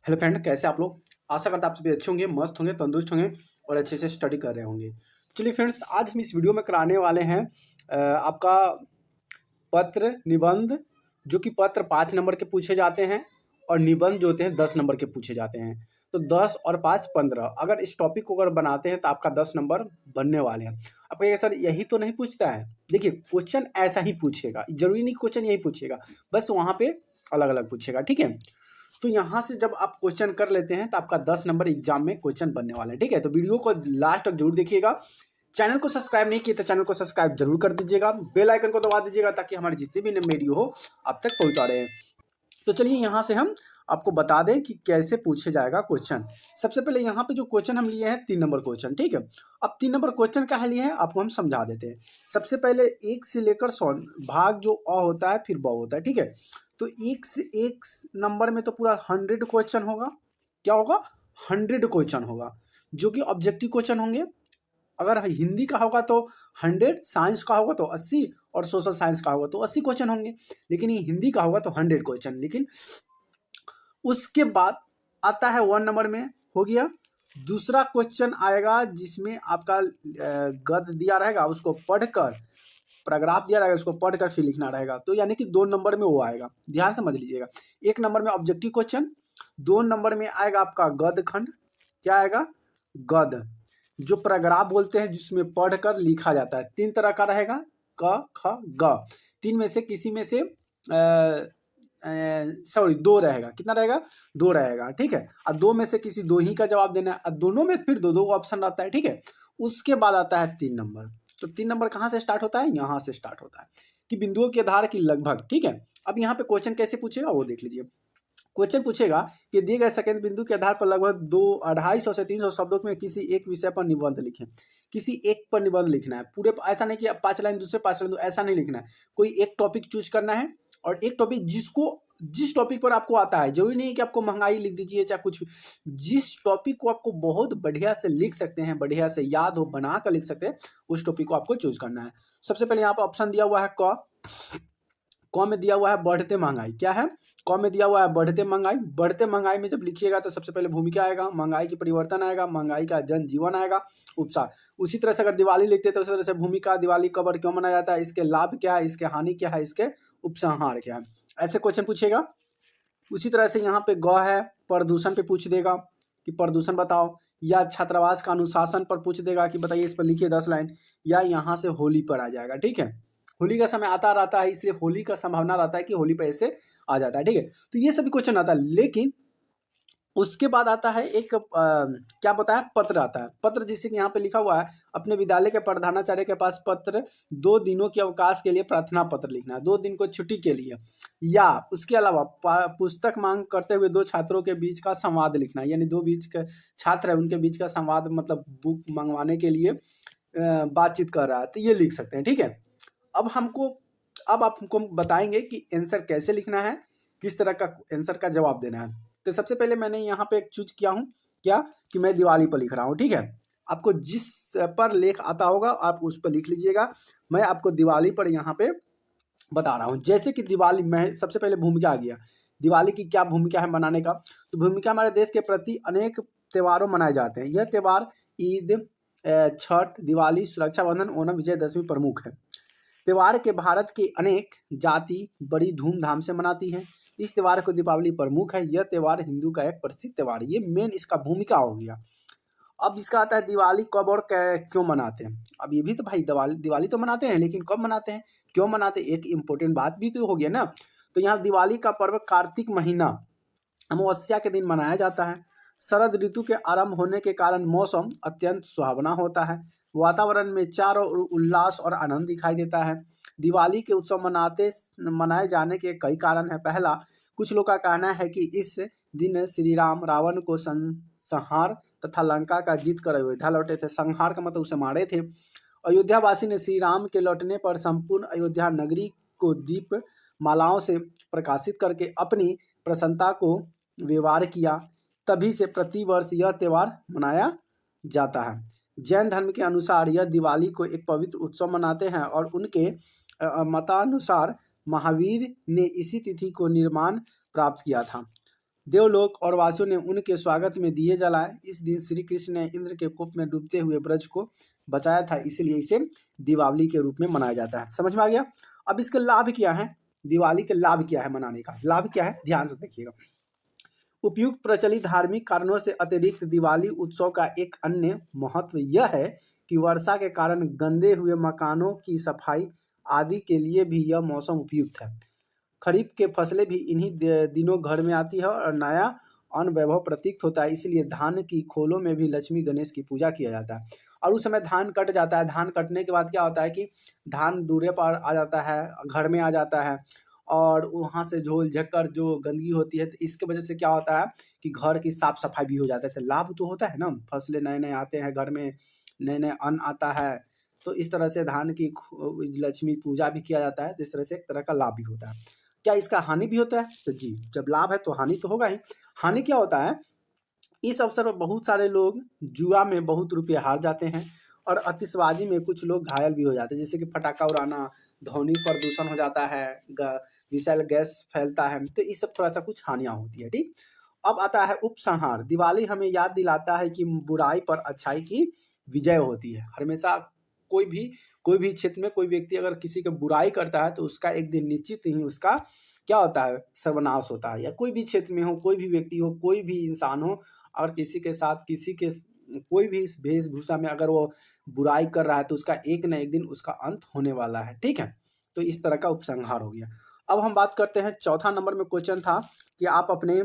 Hello friend, कैसे आप लोग। आशा करता आप सभी अच्छे होंगे, मस्त होंगे, तंदुरुस्त होंगे और अच्छे से स्टडी कर रहे होंगे। चलिए फ्रेंड्स, आज हम इस वीडियो में कराने वाले हैं आपका पत्र निबंध, जो कि पत्र 5 नंबर के पूछे जाते हैं और निबंध जो होते हैं 10 नंबर के पूछे जाते हैं। तो 10 और 5 15, अगर इस टॉपिक को अगर बनाते हैं तो आपका 10 नंबर बनने वाले हैं। आप कहिएगा सर यही तो नहीं पूछता है। देखिए, क्वेश्चन ऐसा ही पूछेगा, जरूरी नहीं क्वेश्चन यही पूछेगा, बस वहाँ पे अलग अलग पूछेगा। ठीक है, तो यहाँ से जब आप क्वेश्चन कर लेते हैं तो आपका 10 नंबर एग्जाम में क्वेश्चन बनने वाला है। ठीक है, तो वीडियो को लास्ट तक जरूर देखिएगा। चैनल को सब्सक्राइब नहीं किए तो चैनल को सब्सक्राइब जरूर कर दीजिएगा, बेल आइकन को दबा दीजिएगा ताकि हमारे जितने भी नए वीडियो हो आप तक पहुँचा रहे हैं। तो चलिए यहाँ से हम आपको बता दें कि कैसे पूछे जाएगा क्वेश्चन। सबसे पहले यहाँ पे जो क्वेश्चन हम लिए हैं 3 नंबर क्वेश्चन। ठीक है, अब 3 नंबर क्वेश्चन क्या है लिए हैं आपको हम समझा देते हैं। सबसे पहले 1 से लेकर 100 भाग जो अ होता है फिर ब होता है। ठीक है, तो 1 से 1 नंबर में तो पूरा 100 क्वेश्चन होगा। क्या होगा? 100 क्वेश्चन होगा, जो कि ऑब्जेक्टिव क्वेश्चन होंगे। अगर हिंदी का होगा तो 100, साइंस का होगा तो 80 और सोशल साइंस का होगा तो 80 क्वेश्चन होंगे। लेकिन ये हिंदी का होगा तो 100 क्वेश्चन। लेकिन उसके बाद आता है 1 नंबर में, हो गया। दूसरा क्वेश्चन आएगा जिसमें आपका गद्य दिया रहेगा, उसको पढ़कर, पैराग्राफ दिया रहेगा, उसको पढ़कर फिर लिखना रहेगा। तो यानी कि 2 नंबर में वो आएगा, ध्यान समझ लीजिएगा। 1 नंबर में ऑब्जेक्टिव क्वेश्चन, 2 नंबर में आएगा आपका गद्य खंड। क्या आएगा? गद्य, जो पैराग्राफ बोलते हैं जिसमें पढ़कर लिखा जाता है। 3 तरह का रहेगा, क ख ग। 3 में से किसी में से सॉरी 2 रहेगा। कितना रहेगा? 2 रहेगा। ठीक है, और 2 में से किसी 2 ही का जवाब देना है, और दोनों में फिर 2 ऑप्शन रहता है। ठीक है, उसके बाद आता है 3 नंबर। तो 3 नंबर कहाँ से स्टार्ट होता है? यहाँ से स्टार्ट होता है कि बिंदुओं के आधार की लगभग। ठीक है, अब यहाँ पे क्वेश्चन कैसे पूछेगा वो देख लीजिए। क्वेश्चन पूछेगा कि दिए गए सेकंड बिंदु के आधार पर लगभग 250 से 300 शब्दों में किसी एक विषय पर निबंध लिखें। किसी एक पर निबंध लिखना है, पूरे ऐसा नहीं कि अब 5 लाइन दूसरे 5 लाइन, ऐसा नहीं लिखना है। कोई एक टॉपिक चूज करना है, और एक टॉपिक जिस टॉपिक पर आपको आता है, जरूरी नहीं है कि आपको महंगाई लिख दीजिए चाहे कुछ भी। जिस टॉपिक को आपको बहुत बढ़िया से लिख सकते हैं, बढ़िया से याद हो बना कर लिख सकते हैं, उस टॉपिक को आपको चूज करना है। सबसे पहले यहाँ पर ऑप्शन दिया हुआ है क में दिया हुआ है बढ़ते महंगाई। क्या है? क में दिया हुआ है बढ़ते महंगाई। बढ़ते महंगाई में जब लिखिएगा तो सबसे पहले भूमिका आएगा, महंगाई की परिवर्तन आएगा, महंगाई का जनजीवन आएगा, उपसार। उसी तरह से अगर दिवाली लिखते तो उसी तरह से भूमिका, दिवाली कब और क्यों मनाया जाता है, इसके लाभ क्या है, इसके हानि क्या है, इसके उपसंहार क्या है, ऐसे क्वेश्चन पूछेगा। उसी तरह से यहाँ पे ग है, प्रदूषण पे पूछ देगा कि प्रदूषण बताओ, या छात्रावास का अनुशासन पर पूछ देगा कि बताइए इस पर लिखिए 10 लाइन, या यहाँ से होली पर आ जाएगा। ठीक है, होली का समय आता रहता है, इसलिए होली का संभावना रहता है कि होली पे ऐसे आ जाता है। ठीक है, तो ये सभी क्वेश्चन आता है। लेकिन उसके बाद आता है एक क्या बताया, पत्र आता है। पत्र जिससे कि यहाँ पे लिखा हुआ है, अपने विद्यालय के प्रधानाचार्य के पास पत्र, 2 दिनों के अवकाश के लिए प्रार्थना पत्र लिखना है, 2 दिन को छुट्टी के लिए, या उसके अलावा पुस्तक मांग करते हुए 2 छात्रों के बीच का संवाद लिखना है। यानी 2 बीच के छात्र है, उनके बीच का संवाद, मतलब बुक मंगवाने के लिए बातचीत कर रहा है, तो ये लिख सकते हैं। ठीक है, अब आप हमको बताएंगे कि आंसर कैसे लिखना है, किस तरह का आंसर का जवाब देना है। तो सबसे पहले मैंने यहाँ पे एक चूज किया हूँ, क्या कि मैं दिवाली पर लिख रहा हूँ। ठीक है, आपको जिस पर लेख आता होगा आप उस पर लिख लीजिएगा। मैं आपको दिवाली पर यहाँ पे बता रहा हूँ। जैसे कि दिवाली में सबसे पहले भूमिका आ गया, दिवाली की क्या भूमिका है मनाने का। तो भूमिका, हमारे देश के प्रति अनेक त्योहारों मनाए जाते हैं। यह त्यौहार ईद, छठ, दिवाली, सुरक्षा बंधन, ओणम, विजयदशमी प्रमुख है। त्योहार के भारत की अनेक जाति बड़ी धूमधाम से मनाती है। इस त्योहार को दीपावली प्रमुख है। यह त्योहार हिंदू का एक प्रसिद्ध त्योहार है। ये मेन इसका भूमिका हो गया। अब इसका आता है दिवाली कब और क्यों मनाते हैं। अब ये भी तो भाई दिवाली तो मनाते हैं, लेकिन कब मनाते हैं, क्यों मनाते हैं, एक इम्पोर्टेंट बात भी तो हो गया ना। तो यहाँ दिवाली का पर्व कार्तिक महीना अमावस्या के दिन मनाया जाता है। शरद ऋतु के आरंभ होने के कारण मौसम अत्यंत सुहावना होता है। वातावरण में चारों ओर उल्लास और आनंद दिखाई देता है। दिवाली के उत्सव मनाए जाने के कई कारण हैं। पहला, कुछ लोग का कहना है कि इस दिन श्री राम रावण को संहार तथा लंका का जीत कर अयोध्या लौटे थे। संहार का मतलब उसे मारे थे। अयोध्यावासी ने श्री राम के लौटने पर संपूर्ण अयोध्या नगरी को दीप मालाओं से प्रकाशित करके अपनी प्रसन्नता को व्यवहार किया। तभी से प्रतिवर्ष यह त्यौहार मनाया जाता है। जैन धर्म के अनुसार यह दिवाली को एक पवित्र उत्सव मनाते हैं और उनके मतानुसार महावीर ने इसी तिथि को निर्माण प्राप्त किया था। देवलोक और वासियों ने उनके स्वागत में दिए जलाए। इस दिन श्री कृष्ण ने इंद्र के कोप में डूबते हुए ब्रज को बचाया था, इसलिए इसे दीपावली के रूप में मनाया जाता है। समझ में आ गया? अब इसके लाभ क्या है, दिवाली के लाभ क्या है मनाने का, लाभ क्या है ध्यान से देखिएगा। उपयुक्त प्रचलित धार्मिक कारणों से अतिरिक्त दिवाली उत्सव का एक अन्य महत्व यह है कि वर्षा के कारण गंदे हुए मकानों की सफाई आदि के लिए भी यह मौसम उपयुक्त है। खरीफ के फसलें भी इन्हीं दिनों घर में आती है और नया अन्न वैभव प्रतीत होता है, इसलिए धान की खोलों में भी लक्ष्मी गणेश की पूजा किया जाता है। और उस समय धान कट जाता है, धान कटने के बाद क्या होता है कि धान दूरे पर आ जाता है, घर में आ जाता है, और वहाँ से झोल झक्कर जो गंदगी होती है, तो इसके वजह से क्या होता है कि घर की साफ सफाई भी हो जाता है। तो लाभ तो होता है ना, फसलें नए नए आते हैं घर में, नए नए अन्न आता है, तो इस तरह से धान की लक्ष्मी पूजा भी किया जाता है, तो इस तरह से एक तरह का लाभ भी होता है। क्या इसका हानि भी होता है? तो जी, जब लाभ है तो हानि तो होगा ही। हानि क्या होता है, इस अवसर पर बहुत सारे लोग जुआ में बहुत रुपये हार जाते हैं और आतिशबाजी में कुछ लोग घायल भी हो जाते हैं, जैसे कि पटाखा उड़ाना, ध्वनि प्रदूषण हो जाता है, विषैल गैस फैलता है, तो ये सब थोड़ा सा कुछ हानियाँ होती है। ठीक, अब आता है उपसंहार। दिवाली हमें याद दिलाता है कि बुराई पर अच्छाई की विजय होती है। हमेशा कोई भी क्षेत्र में कोई व्यक्ति अगर किसी की बुराई करता है तो उसका एक दिन निश्चित ही उसका क्या होता है, सर्वनाश होता है। या कोई भी क्षेत्र में हो, कोई भी व्यक्ति हो, कोई भी इंसान हो, और किसी के साथ किसी के कोई भी वेशभूषा में अगर वो बुराई कर रहा है तो उसका एक न एक दिन उसका अंत होने वाला है। ठीक है, तो इस तरह का उपसंहार हो गया। अब हम बात करते हैं, चौथा नंबर में क्वेश्चन था कि आप अपने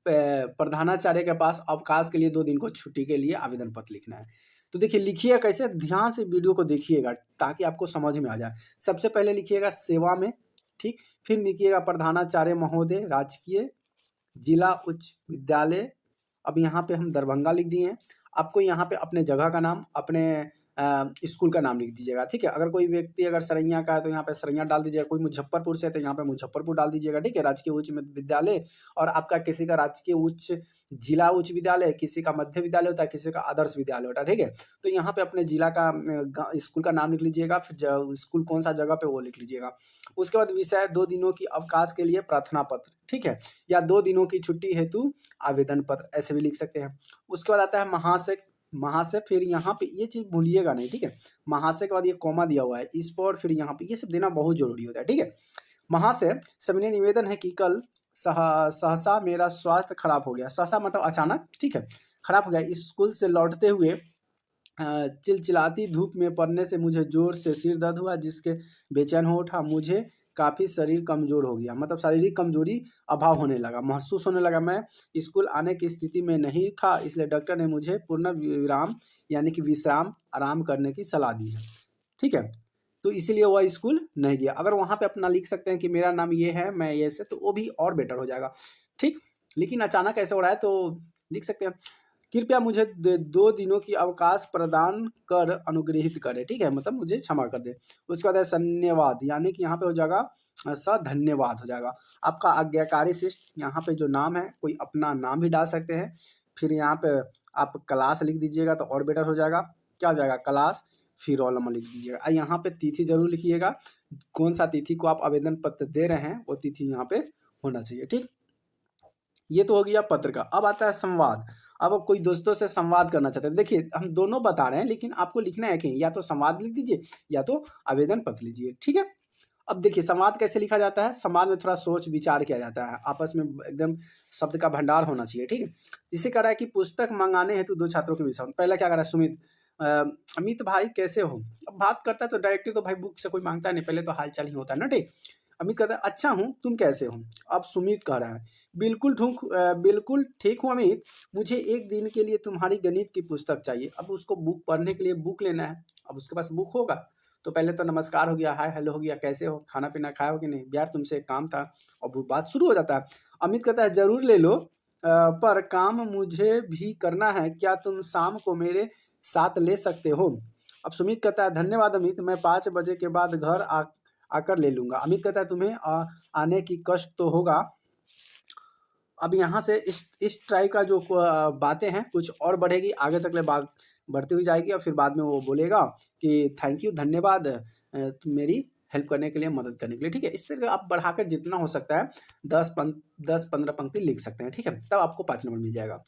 प्रधानाचार्य के पास अवकाश के लिए 2 दिन को छुट्टी के लिए आवेदन पत्र लिखना है। तो देखिए लिखिएगा कैसे, ध्यान से वीडियो को देखिएगा ताकि आपको समझ में आ जाए। सबसे पहले लिखिएगा सेवा में, ठीक, फिर लिखिएगा प्रधानाचार्य महोदय राजकीय जिला उच्च विद्यालय। अब यहाँ पे हम दरभंगा लिख दिए हैं। आपको यहाँ पे अपने जगह का नाम, अपने स्कूल का नाम लिख दीजिएगा। ठीक है, अगर कोई व्यक्ति अगर सरैया का है तो यहाँ पे सरैया डाल दीजिएगा, कोई मुजफ्फरपुर से है तो यहाँ पे मुजफ्फरपुर डाल दीजिएगा। ठीक है, राजकीय उच्च विद्यालय, और आपका किसी का राजकीय उच्च जिला उच्च विद्यालय, किसी का मध्य विद्यालय होता है, किसी का आदर्श विद्यालय होता है। ठीक है, तो यहाँ पे अपने जिला का स्कूल का नाम लिख लीजिएगा, फिर स्कूल कौन सा जगह पे वो लिख लीजिएगा। उसके बाद विषय 2 दिनों की अवकाश के लिए प्रार्थना पत्र, ठीक है, या 2 दिनों की छुट्टी हेतु आवेदन पत्र, ऐसे भी लिख सकते हैं। उसके बाद आता है महाशय, महाशय, फिर यहाँ पे ये चीज़ भूलिएगा नहीं। ठीक है, महाशय के बाद ये कॉमा दिया हुआ है इस पर, फिर यहाँ पे ये सब देना बहुत जरूरी होता है। ठीक है, महाशय सविनय निवेदन है कि कल सहसा मेरा स्वास्थ्य खराब हो गया। सहसा मतलब अचानक, ठीक है, खराब हो गया। स्कूल से लौटते हुए चिलचिलाती धूप में पड़ने से मुझे जोर से सिर दर्द हुआ, जिसके बेचैन हो उठा। मुझे काफ़ी शरीर कमज़ोर हो गया, मतलब शारीरिक कमजोरी अभाव होने लगा, महसूस होने लगा। मैं स्कूल आने की स्थिति में नहीं था, इसलिए डॉक्टर ने मुझे पूर्ण विराम यानी कि विश्राम आराम करने की सलाह दी है। ठीक है, तो इसीलिए वह स्कूल नहीं गया। अगर वहाँ पे अपना लिख सकते हैं कि मेरा नाम ये है, मैं ये से, तो वो भी और बेटर हो जाएगा। ठीक, लेकिन अचानक ऐसे हो रहा है तो लिख सकते हैं कृपया मुझे 2 दिनों की अवकाश प्रदान कर अनुग्रहित करें। ठीक है, मतलब मुझे क्षमा कर दे। उसके बाद है धन्यवाद, यानी कि यहाँ पे हो जाएगा धन्यवाद हो जाएगा। आपका आज्ञाकारी शिष्ट, यहाँ पे जो नाम है कोई अपना नाम भी डाल सकते हैं। फिर यहाँ पे आप क्लास लिख दीजिएगा तो और बेटर हो जाएगा। क्या हो जाएगा, क्लास, फिर रोल नंबर लिख दीजिएगा। यहाँ पे तिथि जरूर लिखिएगा, कौन सा तिथि को आप आवेदन पत्र दे रहे हैं वो तिथि यहाँ पे होना चाहिए। ठीक, ये तो हो गया पत्र का। अब आता है संवाद। अब कोई दोस्तों से संवाद करना चाहते हैं, देखिए हम दोनों बता रहे हैं लेकिन आपको लिखना है कि या तो संवाद लिख दीजिए या तो आवेदन पत्र लीजिए। ठीक है, अब देखिए संवाद कैसे लिखा जाता है। संवाद में थोड़ा सोच विचार किया जाता है, आपस में एकदम शब्द का भंडार होना चाहिए। ठीक है, जिसे कह रहा है कि पुस्तक मंगाने हेतु 2 छात्रों के विषय। पहला क्या कर रहा है सुमित, अमित भाई कैसे हो। अब बात करता है तो डायरेक्टली तो भाई बुक से कोई मांगता नहीं, पहले तो हालचाल ही होता है ना। ठीक, अमित कहता है अच्छा हूँ, तुम कैसे हो। अब सुमित कह रहा है बिल्कुल ठीक हूँ अमित, मुझे 1 दिन के लिए तुम्हारी गणित की पुस्तक चाहिए। अब उसको बुक पढ़ने के लिए बुक लेना है। अब उसके पास बुक होगा तो पहले तो नमस्कार हो गया, हाय हेलो हो गया, कैसे हो, खाना पीना खाया हो कि नहीं, यार तुमसे एक काम था, और वो बात शुरू हो जाता है। अमित कहता है जरूर ले लो, पर काम मुझे भी करना है, क्या तुम शाम को मेरे साथ ले सकते हो। अब सुमित कहता है धन्यवाद अमित, मैं 5 बजे के बाद घर आकर ले लूँगा। अमित कहता है तुम्हें आने की कष्ट तो होगा। अब यहाँ से इस टाइप का जो बातें हैं कुछ और बढ़ेगी, आगे तक ले बात बढ़ती हुई जाएगी, और फिर बाद में वो बोलेगा कि थैंक यू, धन्यवाद, तुम मेरी हेल्प करने के लिए, मदद करने के लिए, ठीक है। इस तरह आप बढ़ाकर जितना हो सकता है 10-15 पंक्ति लिख सकते हैं, ठीक है, तब आपको 5 नंबर मिल जाएगा।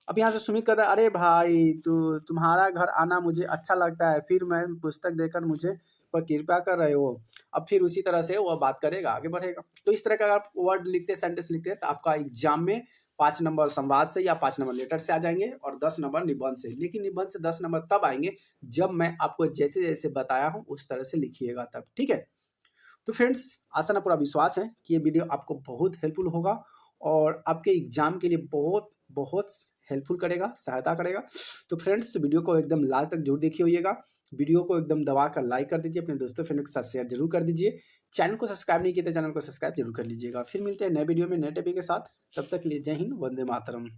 अब यहाँ से सुमित कहता है, अरे भाई तुम्हारा घर आना मुझे अच्छा लगता है, फिर मैं पुस्तक देकर मुझे पर कृपया कर रहे हो। अब फिर उसी तरह से वह बात करेगा, आगे बढ़ेगा। तो इस तरह का आप वर्ड लिखते हैं, सेंटेंस लिखते हैं, तो आपका एग्जाम में 5 नंबर संवाद से या 5 नंबर लेटर से आ जाएंगे और 10 नंबर निबंध से। लेकिन निबंध से 10 नंबर तब आएंगे जब मैं आपको जैसे जैसे बताया हूँ उस तरह से लिखिएगा तब, ठीक है। तो फ्रेंड्स, आशा ना पूरा विश्वास है कि ये वीडियो आपको बहुत हेल्पफुल होगा और आपके एग्जाम के लिए बहुत बहुत हेल्पफुल करेगा, सहायता करेगा। तो फ्रेंड्स, वीडियो को एकदम लास्ट तक जरूर देखिए होइएगा। वीडियो को एकदम दबा कर लाइक कर दीजिए, अपने दोस्तों फ्रेंड के साथ शेयर जरूर कर दीजिए। चैनल को सब्सक्राइब नहीं किया तो चैनल को सब्सक्राइब जरूर कर लीजिएगा। फिर मिलते हैं नए वीडियो में नए टॉपिक के साथ। तब तक के लिए जय हिंद, वंदे मातरम।